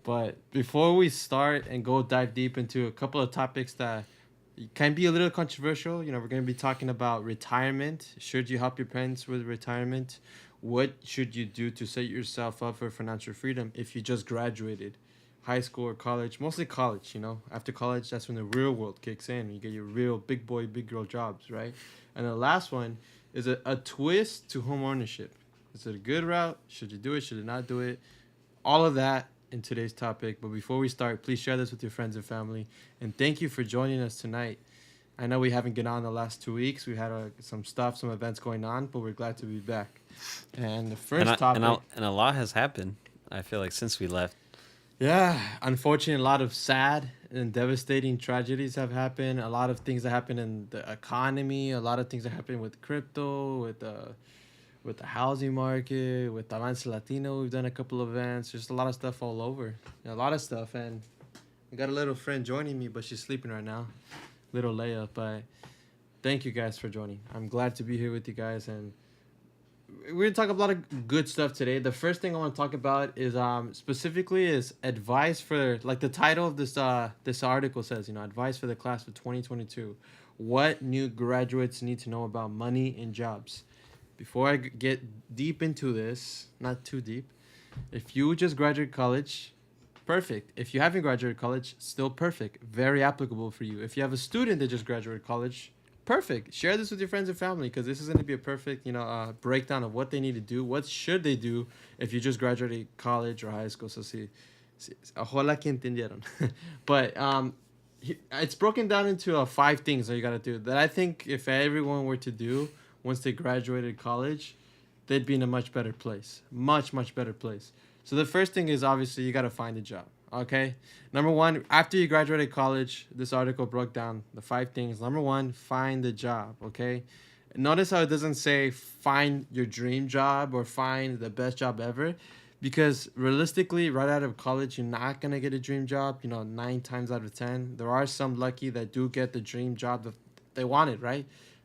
But before we start and go dive deep into a couple of topics that can be a little controversial, we're going to be talking about retirement. Should you help your parents with retirement? What should you do to set yourself up for financial freedom if you just graduated high school or college? Mostly college, After college, that's when the real world kicks in. You get your real big boy, big girl jobs, right? And the last one is a twist to home ownership. Is it a good route? Should you do it? Should you not do it? All of that in today's topic. But before we start, please share this with your friends and family. And thank you for joining us tonight. I know we haven't been on the last 2 weeks. We had some events going on, but we're glad to be back. And the first topic. And a lot has happened, I feel like, since we left. Yeah, unfortunately, a lot of sad and devastating tragedies have happened. A lot of things that happen in the economy. A lot of things that happen with crypto, with the housing market, with Avance Latino. We've done a couple of events. Just a lot of stuff all over. A lot of stuff. And I got a little friend joining me, but she's sleeping right now. Little Leia. But thank you guys for joining. I'm glad to be here with you guys. And we're going to talk a lot of good stuff today. The first thing I want to talk about is specifically is advice for, like the title of this article says, advice for the class of 2022. What new graduates need to know about money and jobs. Before I get deep into this, not too deep, if you just graduated college, perfect. If you haven't graduated college, still perfect. Very applicable for you. If you have a student that just graduated college, perfect. Share this with your friends and family because this is going to be a perfect, breakdown of what they need to do. What should they do if you just graduated college or high school? So, ojalá que entendieron. But it's broken down into 5 things that you got to do that I think if everyone were to do once they graduated college, they'd be in a much better place. Much, much better place. So the first thing is obviously you got to find a job. Okay. Number 1, after you graduated college, this article broke down the 5 things. Number 1, find a job. Okay. Notice how it doesn't say find your dream job or find the best job ever, because realistically, right out of college, you're not going to get a dream job, 9 times out of 10. There are some lucky that do get the dream job that they wanted, right?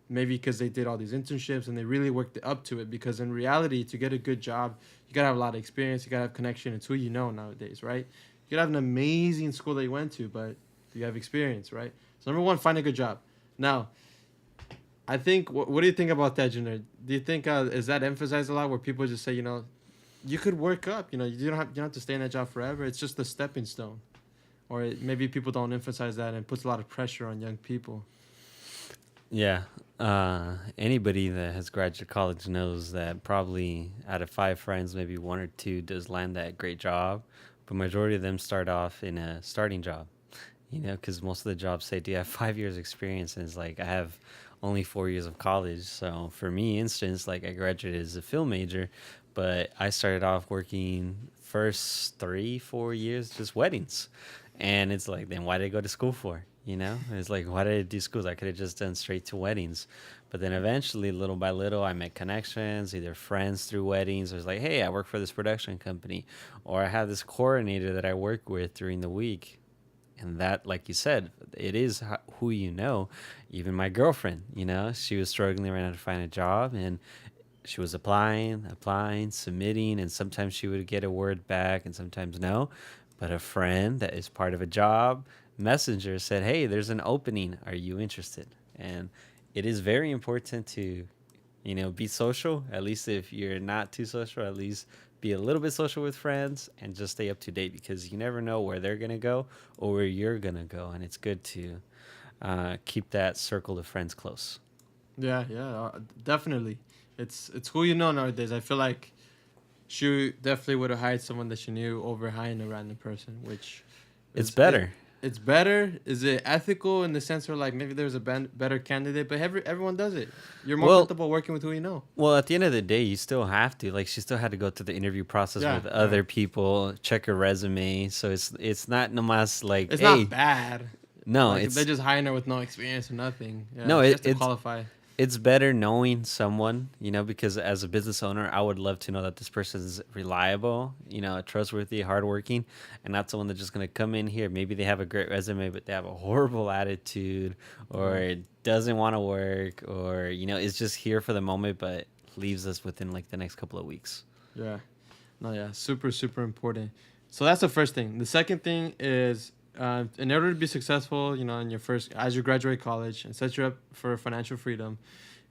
Maybe because they did all these internships and they really worked up to it. Because in reality, to get a good job, you got to have a lot of experience. You got to have connection. It's who you know nowadays, right? You could have an amazing school that you went to, but you have experience, right? So number 1, find a good job. Now, I think, what do you think about that, Junior? Do you think, is that emphasized a lot where people just say, you could work up, you don't have to stay in that job forever. It's just a stepping stone. Or maybe people don't emphasize that and it puts a lot of pressure on young people. Yeah. Anybody that has graduated college knows that probably out of 5 friends, maybe 1 or 2 does land that great job. But majority of them start off in a starting job, because most of the jobs say, do you have 5 years experience? And it's like, I have only 4 years of college. So for me, instance, like I graduated as a film major, but I started off working first 3-4 years, just weddings. And it's like, then why did I go to school for? It's like, why did I do schools? I could have just done straight to weddings. But then eventually, little by little, I met connections, either friends through weddings. It was like, hey, I work for this production company, or I have this coordinator that I work with during the week. And that, like you said, it is who you know. Even my girlfriend, she was struggling right now to find a job, and she was applying, submitting, and sometimes she would get a word back and sometimes no. But a friend that is part of a job messenger said, hey, there's an opening. Are you interested? And it is very important to, be social. At least if you're not too social, at least be a little bit social with friends and just stay up to date, because you never know where they're going to go or where you're going to go. And it's good to keep that circle of friends close. Yeah, definitely. It's who you know nowadays. I feel like she definitely would have hired someone that she knew over hiring a random person, which it's better. It's better. Is it ethical in the sense where like maybe there's a better candidate, but everyone does it. You're more comfortable working with who you know. Well, at the end of the day, you still have to. Like, she still had to go through the interview process with other people, check her resume. So it's not nomás like, it's not bad. No, like, they're just hiring her with no experience or nothing. Yeah, no, it's to qualify. It's better knowing someone, because as a business owner, I would love to know that this person is reliable, trustworthy, hardworking, and not someone that's just going to come in here. Maybe they have a great resume, but they have a horrible attitude, or doesn't want to work, or, is just here for the moment, but leaves us within like the next couple of weeks. Yeah. No, yeah. Super, super important. So that's the first thing. The second thing is, in order to be successful, in your first, as you graduate college and set you up for financial freedom,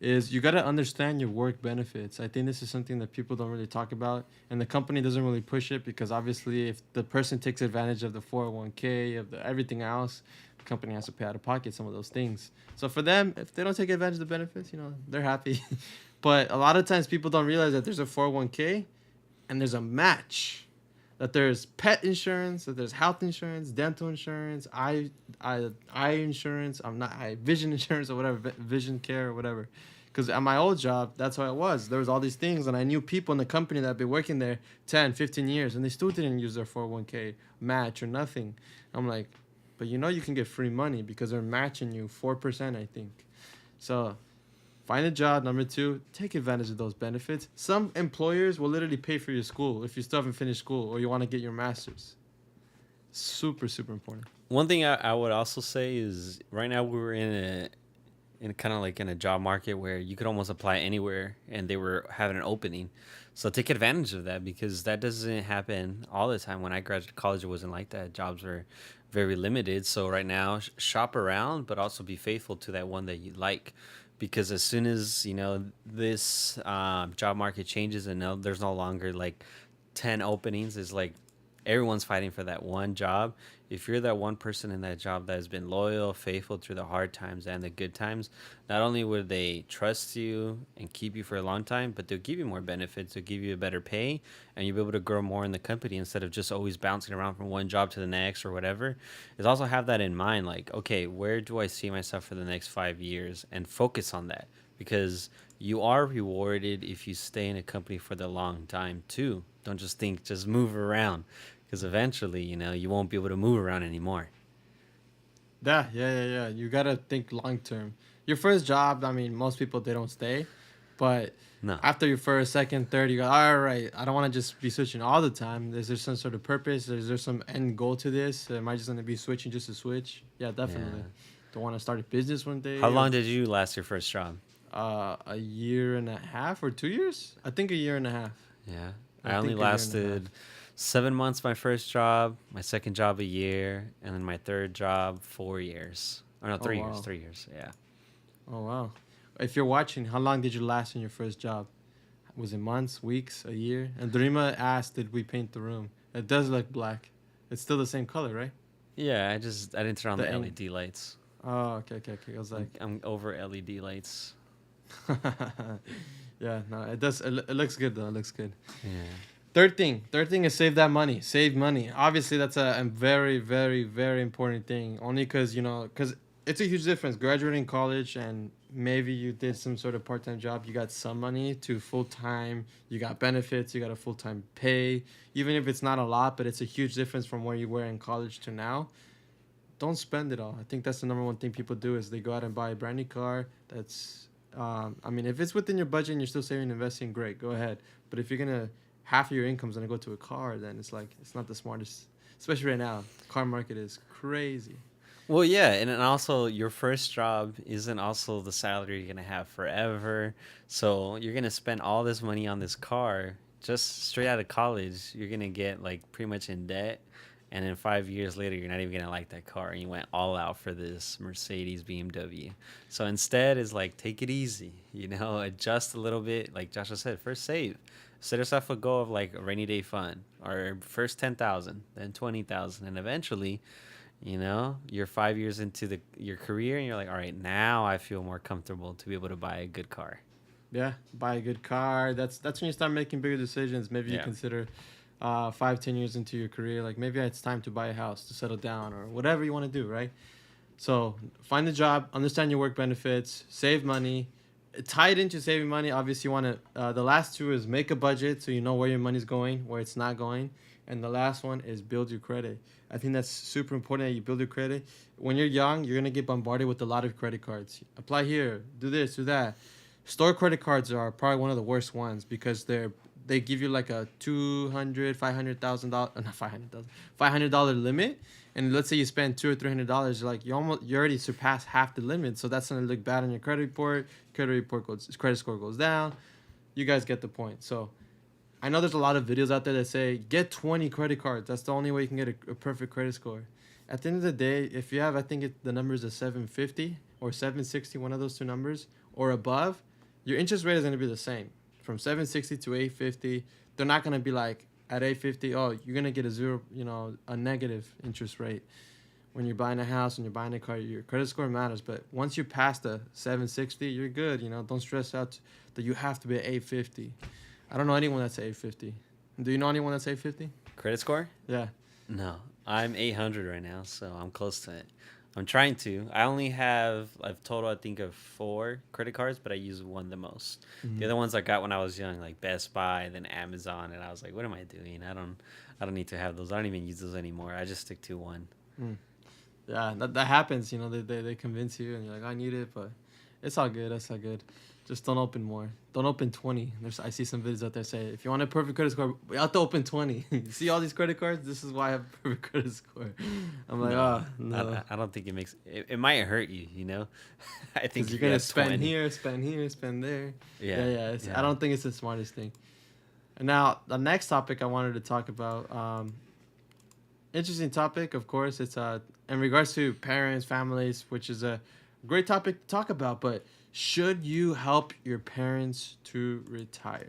is you got to understand your work benefits. I think this is something that people don't really talk about, and the company doesn't really push it because obviously, if the person takes advantage of the 401k of the everything else, the company has to pay out of pocket some of those things. So for them, if they don't take advantage of the benefits, they're happy. But a lot of times people don't realize that there's a 401k and there's a match, that there's pet insurance, that there's health insurance, dental insurance, eye insurance. I'm not eye vision insurance or whatever, vision care or whatever. Because at my old job, that's how it was. There was all these things, and I knew people in the company that had been working there 10, 15 years, and they still didn't use their 401k match or nothing. I'm like, but you can get free money because they're matching you 4%, I think. So find a job. Number two, take advantage of those benefits. Some employers will literally pay for your school if you still haven't finished school or you want to get your master's. Super, super important. One thing I would also say is right now we're in kind of like in a job market where you could almost apply anywhere and they were having an opening. So take advantage of that because that doesn't happen all the time. When I graduated college, it wasn't like that. Jobs were very limited. So right now, shop around, but also be faithful to that one that you like. Because as soon as this job market changes and there's no longer like 10 openings, it's like everyone's fighting for that one job. If you're that one person in that job that has been loyal, faithful through the hard times and the good times, not only would they trust you and keep you for a long time, but they'll give you more benefits, they'll give you a better pay, and you'll be able to grow more in the company instead of just always bouncing around from one job to the next or whatever. Is also have that in mind, like, okay, where do I see myself for the next 5 years, and focus on that because you are rewarded if you stay in a company for the long time too. Don't just think just move around because eventually, you won't be able to move around anymore. Yeah. You got to think long term. Your first job, I mean, most people, they don't stay. But No. after your first, second, third, you go, all right, I don't want to just be switching all the time. Is there some sort of purpose? Is there some end goal to this? Am I just going to be switching just to switch? Yeah, definitely. Yeah. Don't want to start a business one How day. long did you last your first job? A year and a half or 2 years? I think a year and a half. Yeah. I I only think a year and a half. lasted 7 months my first job, my second job a year, and then my third job 4 years. Or no, Oh, 3 years. wow. 3 years. Yeah. Oh, wow. If you're watching, how long did you last in your first job? Was it months, weeks, a year? And Dorima asked, did we paint the room? It does look black. It's still the same color, right? Yeah, I didn't turn on The the ang- LED lights. Oh, okay. I was like, I'm over LED lights. yeah, no, it does. It looks good though. It looks good. Yeah. Third thing is save that money. Save money. Obviously, that's a very, very, very important thing. Only because it's a huge difference. Graduating college and maybe you did some sort of part-time job. You got some money to full-time. You got benefits. You got a full-time pay. Even if it's not a lot, but it's a huge difference from where you were in college to now. Don't spend it all. I think that's the number one thing people do is they go out and buy a brand new car. I mean, if it's within your budget and you're still saving and investing, great, go ahead. But if you're gonna half of your income's gonna go to a car, then it's like it's not the smartest. Especially right now, car market is crazy. Well, yeah, and then also your first job isn't also the salary you're gonna have forever. So you're gonna spend all this money on this car just straight out of college. You're gonna get like pretty much in debt, and then 5 years later, you're not even gonna like that car, and you went all out for this Mercedes BMW. So instead, is like take it easy, adjust a little bit. Like Joshua said, first save. Set yourself a goal of like a rainy day fund, or first 10,000, then 20,000, and eventually you're 5 years into your career and you're like, all right, now I feel more comfortable to be able to buy a good car. Yeah, buy a good car. That's when you start making bigger decisions. Maybe you Yeah. consider 5, 10 years into your career, like maybe it's time to buy a house to settle down or whatever you want to do, right? So find a job, understand your work benefits, save money. Tied into saving money, obviously you want to. The last two is make a budget so you know where your money's going, where it's not going, and the last one is build your credit. I think that's super important that you build your credit. When you're young, you're gonna get bombarded with a lot of credit cards. Apply here, do this, do that. Store credit cards are probably one of the worst ones because they give you like a $500,000 not $500 limit, and let's say you spend $200 or $300, like you already surpassed half the limit, so that's gonna look bad on your credit report. Credit score goes down. You guys get the point. So I know there's a lot of videos out there that say get 20 credit cards. That's the only way you can get a perfect credit score. At the end of the day, if you have, I think the number is a 750 or 760, one of those two numbers or above, your interest rate is going to be the same from 760 to 850. They're not going to be like at 850. Oh, you're going to get a zero, a negative interest rate. When you're buying a house and you're buying a car, your credit score matters. But once you pass the 760, you're good. Don't stress out that you have to be at 850. I don't know anyone that's 850. Do you know anyone that's 850? Credit score? Yeah. No, I'm 800 right now, so I'm close to it. I'm trying to. I only have I've total I think of 4 credit cards, but I use one the most. The Mm-hmm. other ones I got when I was young, like Best Buy, then Amazon, and I was like, what am I doing? I don't need to have those. I don't even use those anymore. I just stick to one. Mm. Yeah, that happens. They convince you and you're like, I need it, but it's all good. That's all good. Just don't open more. Don't open 20. I see some videos out there say, if you want a perfect credit score, you have to open 20. You see all these credit cards? This is why I have a perfect credit score. I'm like, No, oh, no. I don't think it makes it might hurt you, you know? I think Because you're if you going to have spend 20. here, spend here, spend there. Yeah. Yeah. I Yeah. don't think it's the smartest thing. And now, the next topic I wanted to talk about, interesting topic, of course. It's in regards to parents, families, which is a great topic to talk about. But should you help your parents to retire?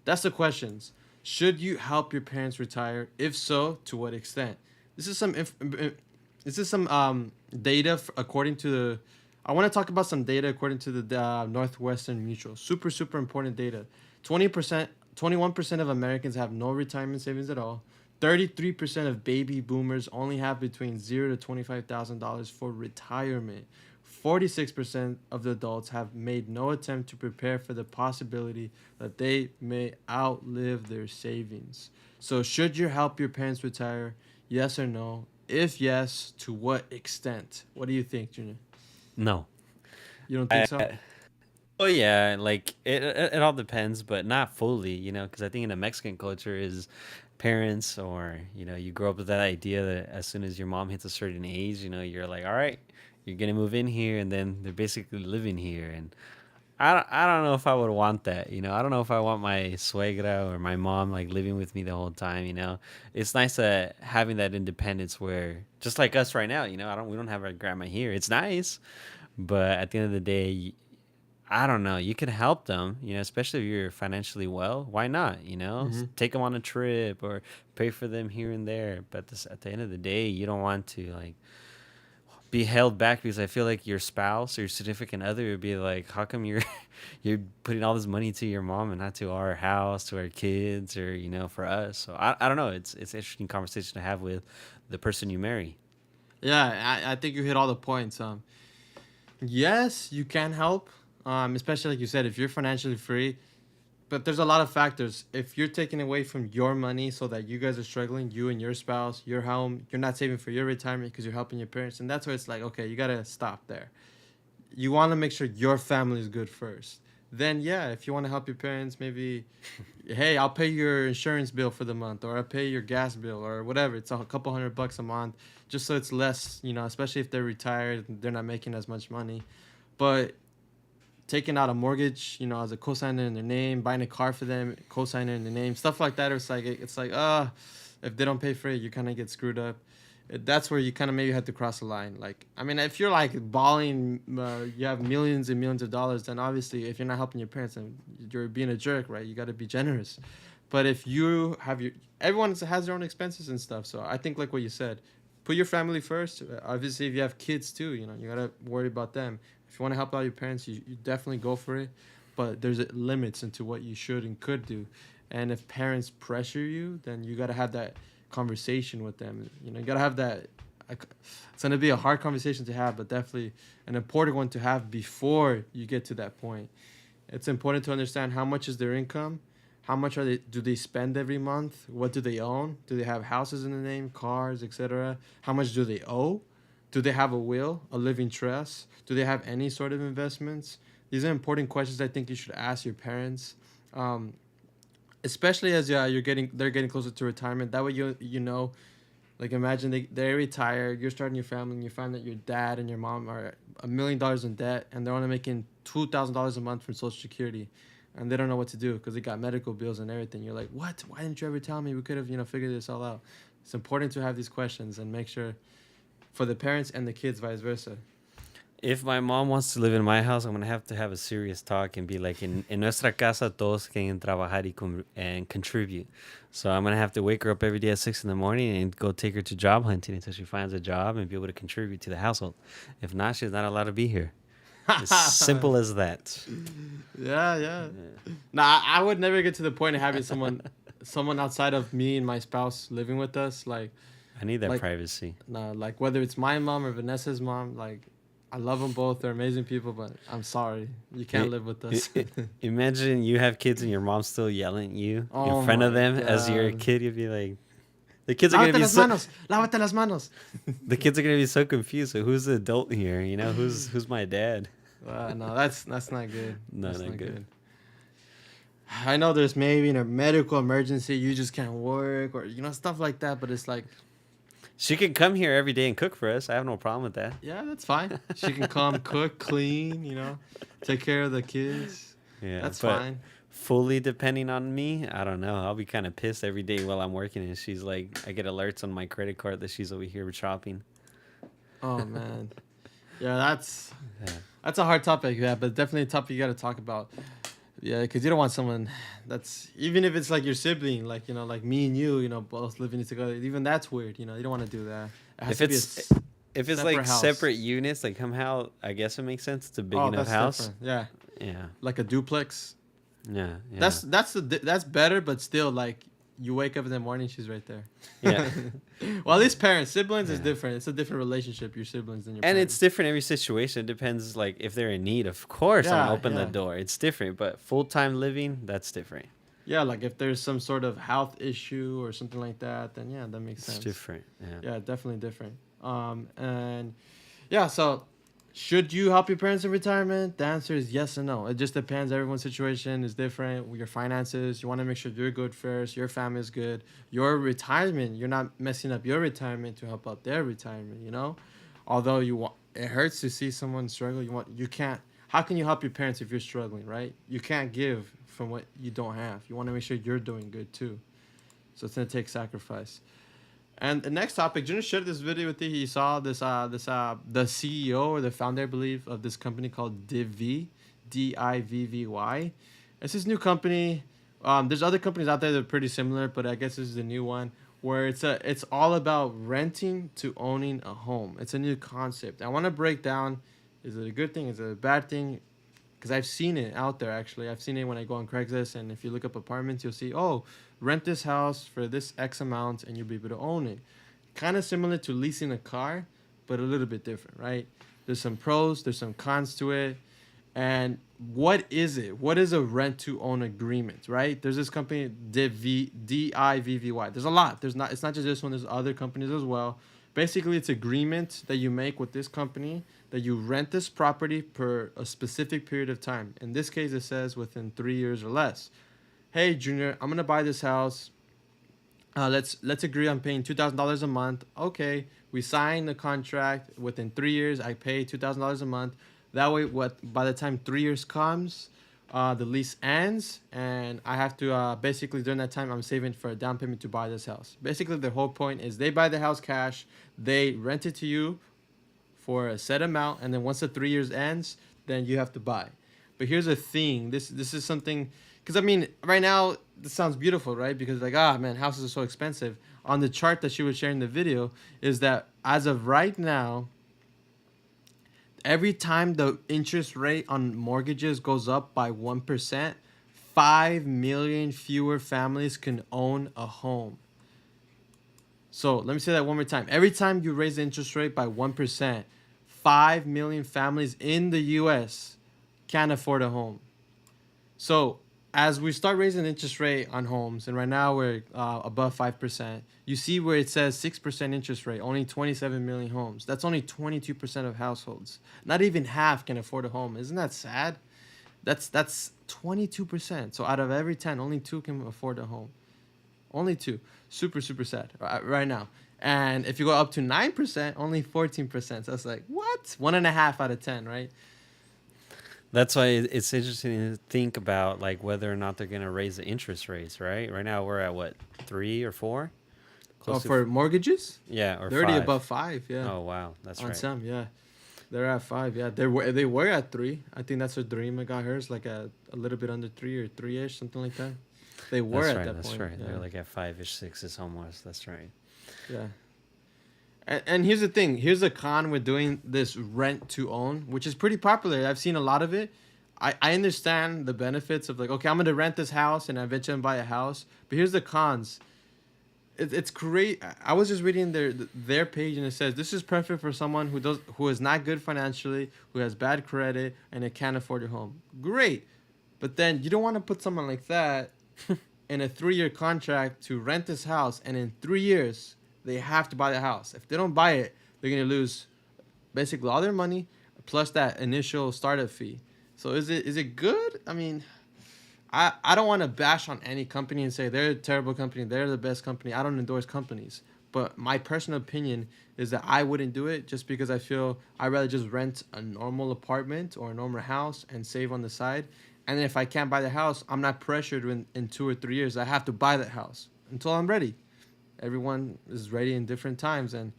That's the questions. Should you help your parents retire? If so, to what extent? This is some data according to the. I want to talk about some data according to the Northwestern Mutual. Super important data. 20%, 21% of Americans have no retirement savings at all. 33% of baby boomers only have between $0 to $25,000 for retirement. 46% of the adults have made no attempt to prepare for the possibility that they may outlive their savings. So, should you help your parents retire? Yes or no? If yes, to what extent? What do you think, Junior? No. You don't think so? I, Oh yeah, like it all depends, but not fully, because I think in the Mexican culture is parents or you grow up with that idea that as soon as your mom hits a certain age, you're like, all right, you're gonna move in here, and then they're basically living here, and I don't know if I would want that, I don't know if I want my suegra or my mom like living with me the whole time, it's nice having that independence where just like us right now, we don't have our grandma here, it's nice, but at the end of the day. I don't know. You can help them, especially if you're financially well. Why not? Mm-hmm. Take them on a trip or pay for them here and there. But at the end of the day, you don't want to like be held back because I feel like your spouse or your significant other would be like, how come you're you're putting all this money to your mom and not to our house, to our kids, or for us? So I don't know. It's an interesting conversation to have with the person you marry. Yeah, I think you hit all the points. Yes, you can help. Especially like you said, if you're financially free. But there's a lot of factors. If you're taking away from your money so that you guys are struggling, you and your spouse, your home, you're not saving for your retirement because you're helping your parents, and that's where it's like, okay, you gotta stop there. You want to make sure your family is good first. Then yeah, if you want to help your parents, maybe, hey, I'll pay your insurance bill for the month, or I'll pay your gas bill, or whatever. It's a couple $100 a month, just so it's less, especially if they're retired, they're not making as much money. But taking out a mortgage, as a cosigner in their name, buying a car for them, cosigner in their name, stuff like that. It's like, if they don't pay for it, you kind of get screwed up. That's where you kind of maybe have to cross the line. Like, I mean, if you're like balling, you have millions and millions of dollars, then obviously, if you're not helping your parents, then you're being a jerk, right? You got to be generous. But if you have everyone has their own expenses and stuff. So I think like what you said, put your family first. Obviously, if you have kids too, you gotta worry about them. If you want to help out your parents, you definitely go for it. But there's limits into what you should and could do. And if parents pressure you, then you gotta have that conversation with them. You gotta have that. It's gonna be a hard conversation to have, but definitely an important one to have before you get to that point. It's important to understand how much is their income, how much do they spend every month, what do they own, do they have houses in the name, cars, etc. How much do they owe, do they have a will, a living trust, do they have any sort of investments? These are important questions I think you should ask your parents, um, especially as they're getting closer to retirement. That way like imagine they retire, you're starting your family, and you find that your dad and your mom are $1 million in debt, and they're only making $2,000 a month from Social Security. and they don't know what to do because they got medical bills and everything. You're like, what? Why didn't you ever tell me? We could have, figured this all out. It's important to have these questions and make sure for the parents and the kids, vice versa. If my mom wants to live in my house, I'm gonna have to have a serious talk and be like, en nuestra casa todos quieren trabajar and contribute. So I'm gonna have to wake her up every day at 6 in the morning and go take her to job hunting until she finds a job and be able to contribute to the household. If not, she's not allowed to be here. As simple as that. Yeah. Nah, I would never get to the point of having someone outside of me and my spouse living with us. Like, I need that privacy. Nah, like whether it's my mom or Vanessa's mom, like I love them both. They're amazing people, but I'm sorry, you can't live with us. Imagine you have kids and your mom's still yelling at you in front of them as you're a kid. You'd be like, the kids are gonna be lávate las manos. The kids are gonna be so confused. So who's the adult here? Who's my dad? No, that's not good. No, that's not good. I know there's maybe in a medical emergency you just can't work or stuff like that, but it's like she can come here every day and cook for us. I have no problem with that. Yeah, that's fine. She can come, cook, clean, take care of the kids. Yeah, that's fine. Fully depending on me, I don't know. I'll be kind of pissed every day while I'm working, and she's like, I get alerts on my credit card that she's over here shopping. Oh man, yeah, that's a hard topic. Yeah, but definitely a topic you got to talk about. Yeah, because you don't want someone that's, even if it's like your sibling, like, like me and you, both living together, even that's weird, you don't want to do that. If it's like house. Separate units, like somehow, I guess it makes sense. It's a big enough house. Different. Yeah. Like a duplex. Yeah. That's better, but still, like, you wake up in the morning, she's right there. Yeah. Well, at least siblings is different. It's a different relationship, your siblings and your parents. And it's different every situation. It depends, like, if they're in need, of course, I'm gonna open the door. It's different, but full-time living, that's different. Yeah, like if there's some sort of health issue or something like that, then that makes sense. It's different. Yeah, definitely different. And yeah, so should you help your parents in retirement? The answer is yes and no. It just depends. Everyone's situation is different. Your finances, you want to make sure you're good first. Your family is good. Your retirement, you're not messing up your retirement to help out their retirement. Although it hurts to see someone struggle. You can't. How can you help your parents if you're struggling, right? You can't give from what you don't have. You want to make sure you're doing good too. So it's gonna take sacrifice. And the next topic, Junior shared this video with you. He saw the CEO or the founder, I believe, of this company called Divvy, Divvy. It's this new company. There's other companies out there that are pretty similar, but I guess this is the new one where it's all about renting to owning a home. It's a new concept. I want to break down: is it a good thing? Is it a bad thing? Because I've seen it out there, actually. I've seen it when I go on Craigslist, and if you look up apartments, you'll see, rent this house for this X amount, and you'll be able to own it. Kind of similar to leasing a car, but a little bit different, right? There's some pros, there's some cons to it. And what is it? What is a rent-to-own agreement, right? There's this company, Divvy. There's a lot. It's not just this one. There's other companies as well. Basically, it's agreement that you make with this company that you rent this property per a specific period of time. In this case, it says within 3 years or less. Hey, Junior, I'm gonna buy this house. Let's agree on paying $2,000 a month. Okay, we sign the contract. Within 3 years, I pay $2,000 a month. That way, by the time 3 years comes, the lease ends, and I have to basically during that time I'm saving for a down payment to buy this house. Basically, the whole point is they buy the house cash, they rent it to you for a set amount, and then once the 3 years ends, then you have to buy. But here's the thing: this is something, because I mean, right now this sounds beautiful, right? Because like, man, houses are so expensive. On the chart that she was sharing in the video, is that as of right now, every time the interest rate on mortgages goes up by 1%, 5 million fewer families can own a home. So let me say that one more time. Every time you raise the interest rate by 1%, 5 million families in the U.S. can't afford a home. So as we start raising the interest rate on homes, and right now we're above 5%, you see where it says 6% interest rate, only 27 million homes. That's only 22% of households. Not even half can afford a home. Isn't that sad? That's 22%. So out of every 10, only 2 can afford a home. Only 2. Super, super sad right now. And if you go up to 9%, only 14%. So it's like, what? 1.5 out of 10, right? That's why it's interesting to think about like whether or not they're going to raise the interest rates, right? Right now we're at what, 3 or 4, close to For mortgages, yeah, or they're already five. above 5. Yeah, Oh wow, that's on right. some. Yeah, they're at 5. Yeah, they were at 3. I think that's what Dream got hers, like at a little bit under 3 or 3ish, something like that. They were That's at right. that That's point. right. They're Yeah, like at 5ish, 6 is almost. That's right. yeah. And here's the thing. Here's the con with doing this rent to own, which is pretty popular. I've seen a lot of it. I understand the benefits of like, okay, I'm gonna rent this house and eventually buy a house. But here's the cons. It's great. I was just reading their page and it says this is perfect for someone who is not good financially, who has bad credit, and it can't afford your home. Great, but then you don't want to put someone like that in a 3-year contract to rent this house, and in 3 years they have to buy the house. If they don't buy it, they're gonna lose basically all their money plus that initial startup fee. So is it good? I mean, I don't want to bash on any company and say they're a terrible company, they're the best company. I don't endorse companies. But my personal opinion is that I wouldn't do it just because I feel I'd rather just rent a normal apartment or a normal house and save on the side. And then if I can't buy the house, I'm not pressured in 2 or 3 years. I have to buy that house until I'm ready. Everyone is ready in different times. And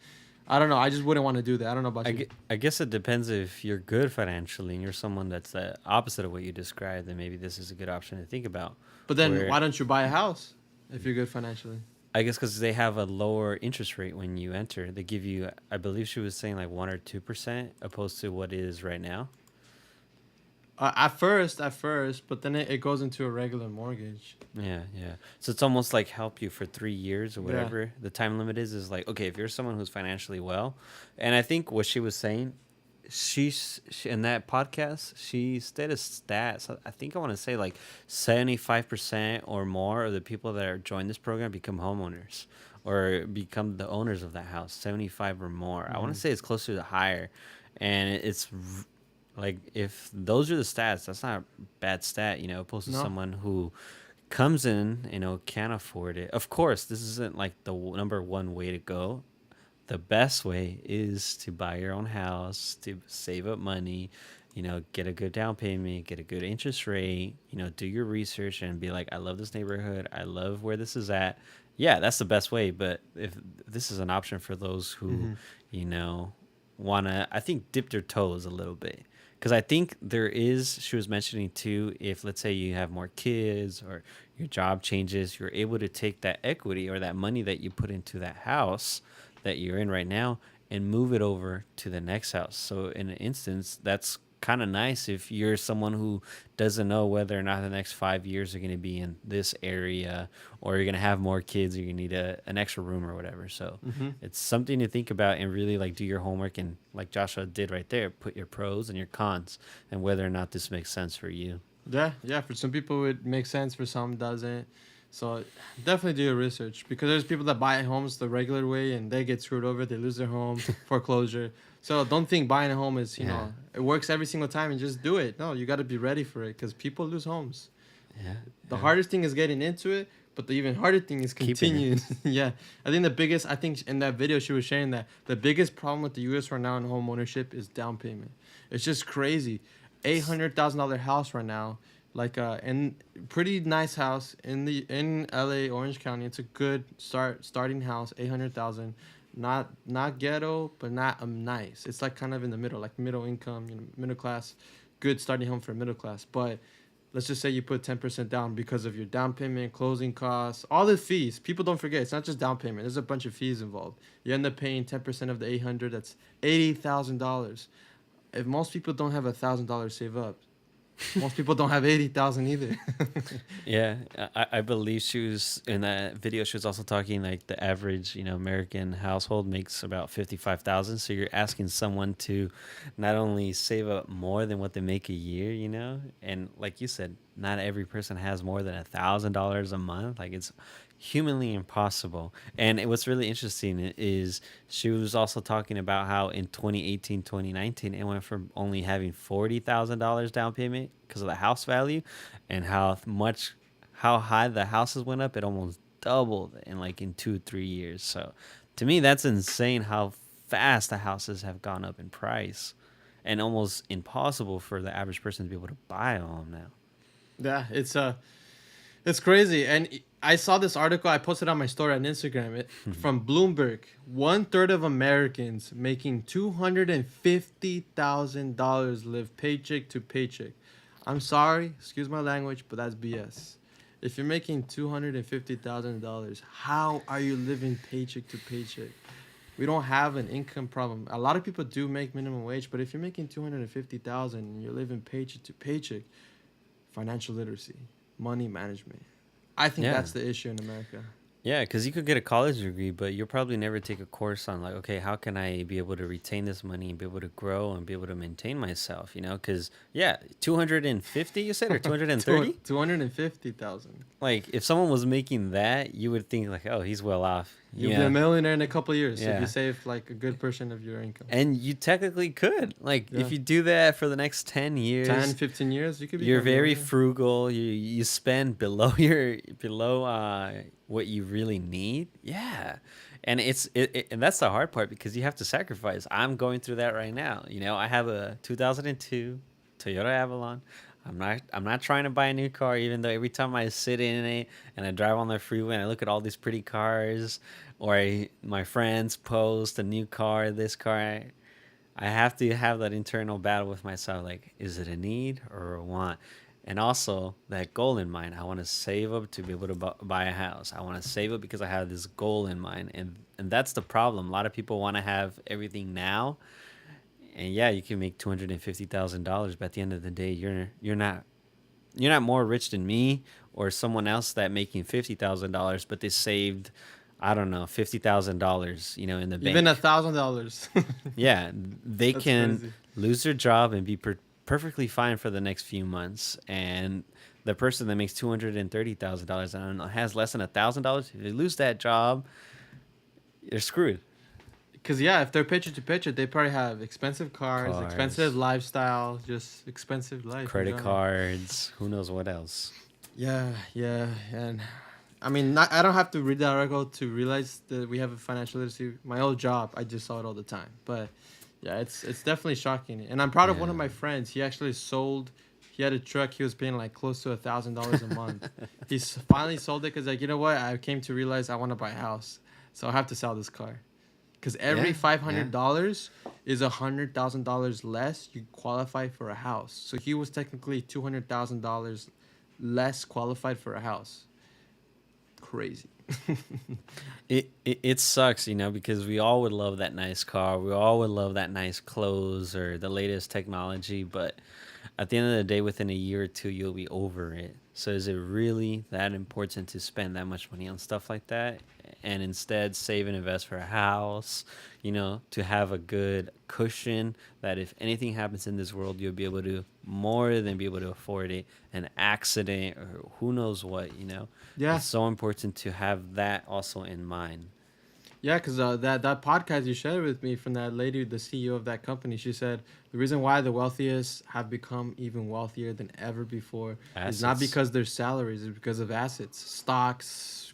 I don't know. I just wouldn't want to do that. I don't know about you. I guess it depends if you're good financially and you're someone that's the opposite of what you described, then maybe this is a good option to think about. But then Where why don't you buy a house if you're good financially? I guess because they have a lower interest rate when you enter. They give you, I believe she was saying like 1 or 2% opposed to what it is right now. At first, but then it goes into a regular mortgage. Yeah, yeah. So it's almost like help you for 3 years or Yeah. whatever the time limit is like, okay, if you're someone who's financially well, and I think what she was saying, she in that podcast, she stated a stat. So I think I want to say like 75% or more of the people that are join this program become homeowners or become the owners of that house. 75 or more. I want Hmm. to say it's closer to higher, and like if those are the stats, that's not a bad stat, opposed to No. someone who comes in, can't afford it. Of course, this isn't like the number one way to go. The best way is to buy your own house, to save up money, get a good down payment, get a good interest rate, do your research and be like, I love this neighborhood. I love where this is at. Yeah, that's the best way. But if this is an option for those who, Hmm. you know, want to, I think, dip their toes a little bit. Because I think there is, she was mentioning too, if let's say you have more kids or your job changes, you're able to take that equity or that money that you put into that house that you're in right now and move it over to the next house. So in an instance, that's kind of nice if you're someone who doesn't know whether or not the next 5 years are going to be in this area or you're going to have more kids or you need an extra room or whatever. So Hmm. it's something to think about and really like do your homework and like Joshua did right there, put your pros and your cons and whether or not this makes sense for you. Yeah, yeah. For some people, it makes sense. For some, doesn't. So definitely do your research because there's people that buy homes the regular way and they get screwed over. They lose their home, foreclosure. So don't think buying a home is Yeah. it works every single time and just do it. No, you got to be ready for it because people lose homes. Yeah. The Yeah. hardest thing is getting into it, but the even harder thing is Keeping it. continuing. Yeah, I think in that video she was sharing that the biggest problem with the U.S. right now in home ownership is down payment. It's just crazy. $800,000 house right now, like and pretty nice house in L.A. Orange County. It's a good starting house. 800,000, not ghetto, but not nice. It's like kind of in the middle, like middle income, middle class, good starting home for middle class, but let's just say you put 10% down because of your down payment, closing costs, all the fees. People don't forget, it's not just down payment. There's a bunch of fees involved. You end up paying 10% of the 800, that's $80,000. If most people don't have $1,000 saved up, most people don't have 80,000 either. Yeah, I believe she was in that video. She was also talking like the average, American household makes about 55,000. So you're asking someone to not only save up more than what they make a year, and like you said, not every person has more than $1,000 a month. Like it's humanly impossible. And what's really interesting is she was also talking about how in 2018, 2019, it went from only having $40,000 down payment because of the house value and how high the houses went up. It almost doubled in 2 3 years. So to me, that's insane how fast the houses have gone up in price. and almost impossible for the average person to be able to buy a home now. Yeah, it's crazy. And I saw this article I posted on my story on Instagram from Bloomberg. 1/3 of Americans making $250,000 live paycheck to paycheck. I'm sorry, excuse my language, but that's BS. If you're making $250,000, how are you living paycheck to paycheck? We don't have an income problem. A lot of people do make minimum wage, but if you're making 250,000 and you're living paycheck to paycheck, financial literacy, money management. I think Yeah. that's the issue in America. Yeah, because you could get a college degree, but you'll probably never take a course on like, okay, how can I be able to retain this money and be able to grow and be able to maintain myself? You know, because yeah, 250 you said or 230? 250,000. Like if someone was making that, you would think like, oh, he's well off. You'll be a Yeah, millionaire in a couple of years if you yeah. save like a good portion of your income. And you technically could. Like Yeah. if you do that for the next 10 10, years, 15 years, you could you're become a very millionaire. frugal. You spend below your below what you really need. Yeah. And and that's the hard part because you have to sacrifice. I'm going through that right now. You know, I have a 2002 Toyota Avalon. I'm not trying to buy a new car even though every time I sit in it and I drive on the freeway and I look at all these pretty cars or my friends post a new car, this car, I have to have that internal battle with myself. Like, is it a need or a want? And also that goal in mind. I want to save up to be able to buy a house. I want to save up because I have this goal in mind, and that's the problem. A lot of people want to have everything now, and yeah, you can make $250,000, but at the end of the day, you're not more rich than me or someone else that making $50,000, but they saved, I don't know, $50,000, in the Even bank. $1,000. Yeah, they That's can crazy. lose their job and be perfectly fine for the next few months. And the person that makes $230,000 and has less than $1,000, if they lose that job, they're screwed. Because, yeah, if they're picture to picture, they probably have expensive cars, expensive Cars, lifestyle, just expensive life in credit general. cards, who knows what else. Yeah, yeah, and I mean, I don't have to read that article to realize that we have a financial literacy. My old job, I just saw it all the time. But yeah, it's definitely shocking, and I'm proud of one of Yeah. my friends. He actually sold. He had a truck. He was paying like close to $1,000 a month. Finally sold it because like you know what? I came to realize I want to buy a house, so I have to sell this car. Because every Yeah, five yeah. hundred dollars is $100,000 less. You qualify for a house. So he was technically $200,000 less qualified for a house. Crazy. It sucks, because we all would love that nice car. We all would love that nice clothes or the latest technology, but at the end of the day, within a year or two, you'll be over it. So is it really that important to spend that much money on stuff like that and instead save and invest for a house, to have a good cushion that if anything happens in this world, you'll be able to more than be able to afford it, an accident or who knows what. Yeah, It's so important to have that also in mind. yeah, because that podcast you shared with me from that lady, the CEO of that company, she said the reason why the wealthiest have become even wealthier than ever before is not Assets. because their salaries, it's because of assets, stocks,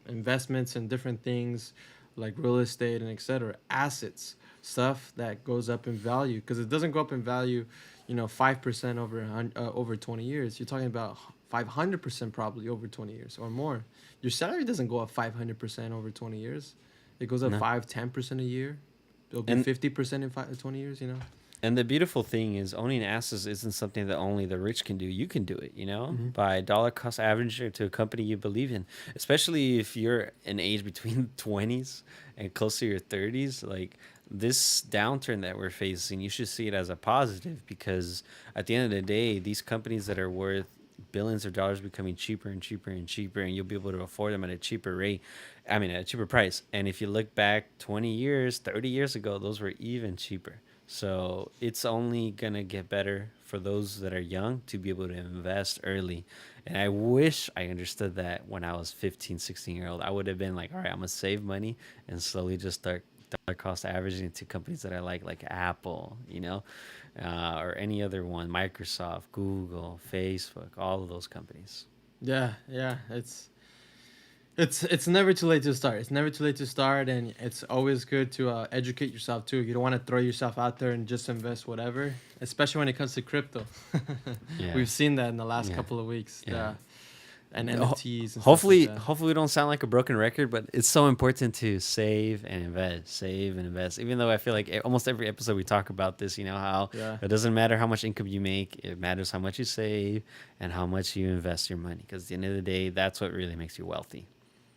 investments, and different things like real estate and etc. Assets, stuff that goes up in value because it doesn't go up in value, 5% over 20 years. You're talking about 500% probably over 20 years or more. Your salary doesn't go up 500% over 20 years. It goes up No. 5-10% a year. It'll be And 50% in 20 years. And the beautiful thing is owning assets isn't something that only the rich can do. You can do it, Mm-hmm. by dollar cost average to a company you believe in. Especially if you're an age between 20s and close to your 30s, like this downturn that we're facing, you should see it as a positive because at the end of the day, these companies that are worth billions of dollars becoming cheaper and cheaper and cheaper and you'll be able to afford them at a cheaper rate. I mean, at a cheaper price. And if you look back 20 years, 30 years ago, those were even cheaper. So it's only going to get better for those that are young to be able to invest early. And I wish I understood that when I was 15, 16-year old. I would have been like, all right, I'm going to save money and slowly just start dollar cost averaging into companies that I like Apple, or any other one, Microsoft, Google, Facebook, all of those companies. Yeah, yeah. It's never too late to start. It's never too late to start, and it's always good to educate yourself too. You don't want to throw yourself out there and just invest whatever, especially when it comes to crypto. Yeah. We've seen that in the last Yeah. couple of weeks, Yeah. and Ho- NFTs and stuff like Hopefully, that. hopefully we don't sound like a broken record, but it's so important to save and invest. Even though I feel like almost every episode we talk about this, how Yeah, it doesn't matter how much income you make, it matters how much you save and how much you invest your money. Because at the end of the day, that's what really makes you wealthy.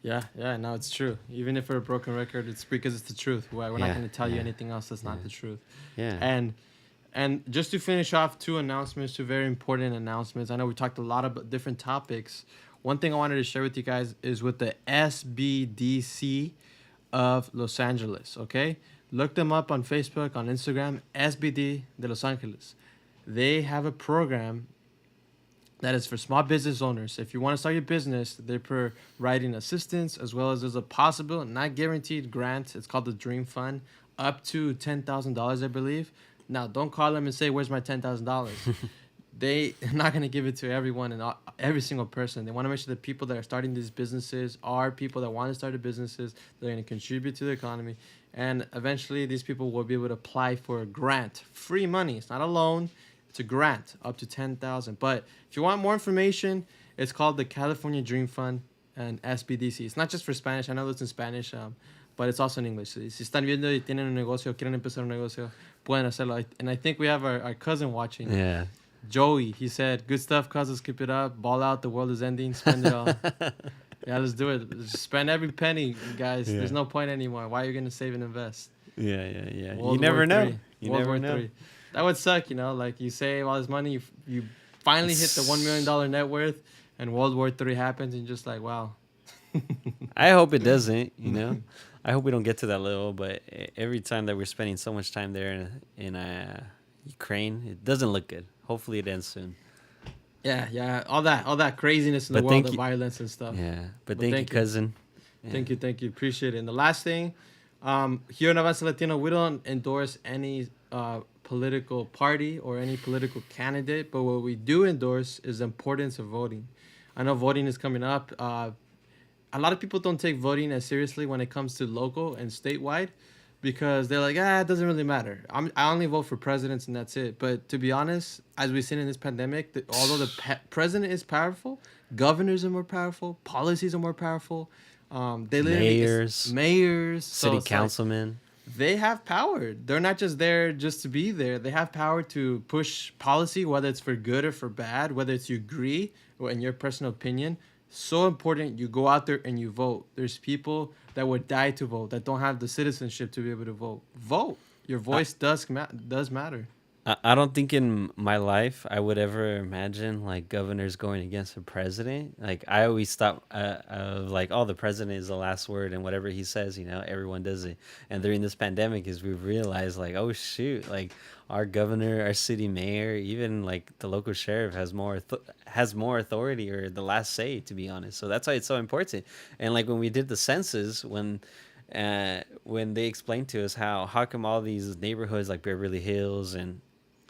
yeah. No, it's true. Even if we're a broken record, it's because it's the truth. We're not Yeah, going to tell you yeah, anything else that's yeah, not the truth. yeah. And And just to finish off, two very important announcements. I know we talked a lot about different topics. One thing I wanted to share with you guys is with the SBDC of Los Angeles, okay? Look them up on Facebook, on Instagram, SBD de Los Angeles. They have a program that is for small business owners. If you want to start your business, they're providing assistance as well as there's a possible, not guaranteed grant. It's called the Dream Fund, up to $10,000, I believe. Now, don't call them and say, "Where's my $10,000?" They are not going to give it to everyone and every single person. They want to make sure the people that are starting these businesses are people that want to start a businesses. They're going to contribute to the economy, and eventually these people will be able to apply for a grant, free money. It's not a loan; it's a grant up to 10,000. But if you want more information, it's called the California Dream Fund and SBDC. It's not just for Spanish. I know it's in Spanish, but it's also in English. Si están viendo y tienen un negocio, quieren empezar un negocio, pueden hacerlo. And I think we have our cousin watching. Yeah. Joey, he said, "Good stuff, cousins. Keep it up. Ball out. The world is ending. Spend it all." Yeah, let's do it. Just spend every penny, guys. Yeah. There's no point anymore. Why are you gonna save and invest? Yeah. You World never War know. Three. You World never War know. Three. That would suck, Like you save all this money, you finally hit the $1 million net worth, and World War Three happens, and you're just like, wow. I hope it doesn't, I hope we don't get to that level, but every time that we're spending so much time there in Ukraine, it doesn't look good. Hopefully it ends soon. Yeah. All that craziness in the But world thank of you. violence and stuff. Yeah, but But thank you, thank you. cousin. Yeah. Thank you. Appreciate it. And the last thing, here in Avance Latino, we don't endorse any political party or any political candidate, but what we do endorse is the importance of voting. I know voting is coming up. A lot of people don't take voting as seriously when it comes to local and statewide because they're like, it doesn't really matter. I only vote for presidents and that's it. But to be honest, as we've seen in this pandemic, although the president is powerful, governors are more powerful, policies are more powerful. They literally mayors, so City it's like, councilmen. they have power. They're not just there just to be there. They have power to push policy, whether it's for good or for bad, whether it's you agree or in your personal opinion. So important you go out there and you vote. There's people that would die to vote that don't have the citizenship to be able to vote. Vote. Your voice does matter. I don't think in my life I would ever imagine like governors going against a president. Like I always thought of like, oh, the president is the last word, and whatever he says, everyone does it. And during this pandemic, is we've realized like, oh shoot, like our governor, our city mayor, even like the local sheriff has more authority or the last say, to be honest. So that's why it's so important. And like when we did the census, when they explained to us how come all these neighborhoods like Beverly Hills and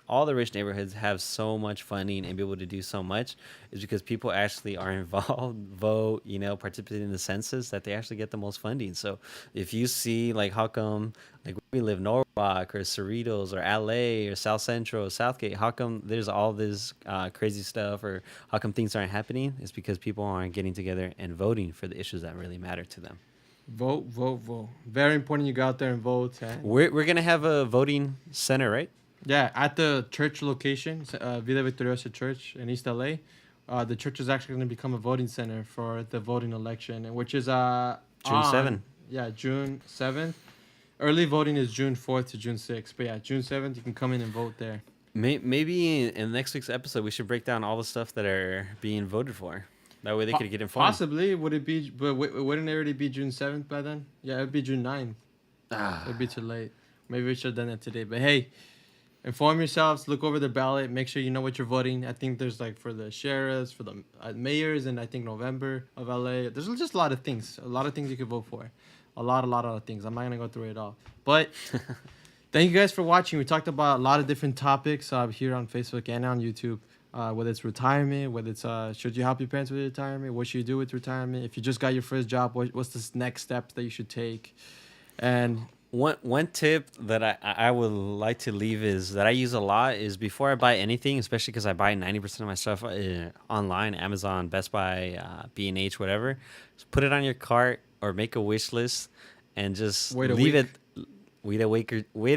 all the rich neighborhoods have so much funding and be able to do so much is because people actually are involved, vote, participate in the census, that they actually get the most funding. So if you see like how come like we live Norwalk or Cerritos or LA or South Central or Southgate, how come there's all this crazy stuff, or how come things aren't happening? It's because people aren't getting together and voting for the issues that really matter to them. Vote, vote, vote. Very important you go out there and vote. We're gonna have a voting center, right? Yeah, at the church location, Vida Victoriosa Church in East LA, the church is actually going to become a voting center for the voting election, which is June 7th. Yeah, June 7th. Early voting is June 4th to June 6th. But yeah, June 7th, you can come in and vote there. Maybe in next week's episode, we should break down all the stuff that are being voted for. That way they could get informed. Possibly. Would it be, but wouldn't it already be June 7th by then? Yeah, it would be June 9th. It would be too late. Maybe we should have done that today. But hey, inform yourselves, look over the ballot, make sure you know what you're voting. I think there's like for the sheriffs, for the mayors, and I think November of LA. There's just a lot of things you could vote for. A lot of things. I'm not going to go through it all. But thank you guys for watching. We talked about a lot of different topics here on Facebook and on YouTube. whether it's retirement, whether it's should you help your parents with retirement, what should you do with retirement? If you just got your first job, what's the next steps that you should take? And One tip that I would like to leave is that I use a lot is before I buy anything, especially because I buy 90% of my stuff online, Amazon, Best Buy, B&H, whatever. Just put it on your cart or make a wish list and just wait a leave week. it. Wait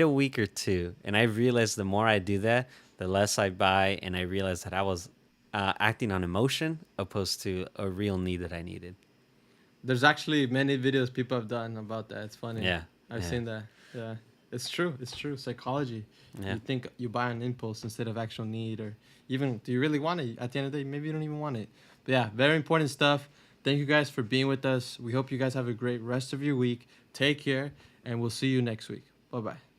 a week or two. And I realized the more I do that, the less I buy, and I realized that I was acting on emotion opposed to a real need that I needed. There's actually many videos people have done about that. It's funny. Yeah, I've yeah, seen that. Yeah, it's true. It's true. Psychology. yeah. You think you buy an impulse instead of actual need, or even do you really want it? At the end of the day, maybe you don't even want it. But yeah, very important stuff. Thank you guys for being with us. We hope you guys have a great rest of your week. Take care, and we'll see you next week. Bye bye.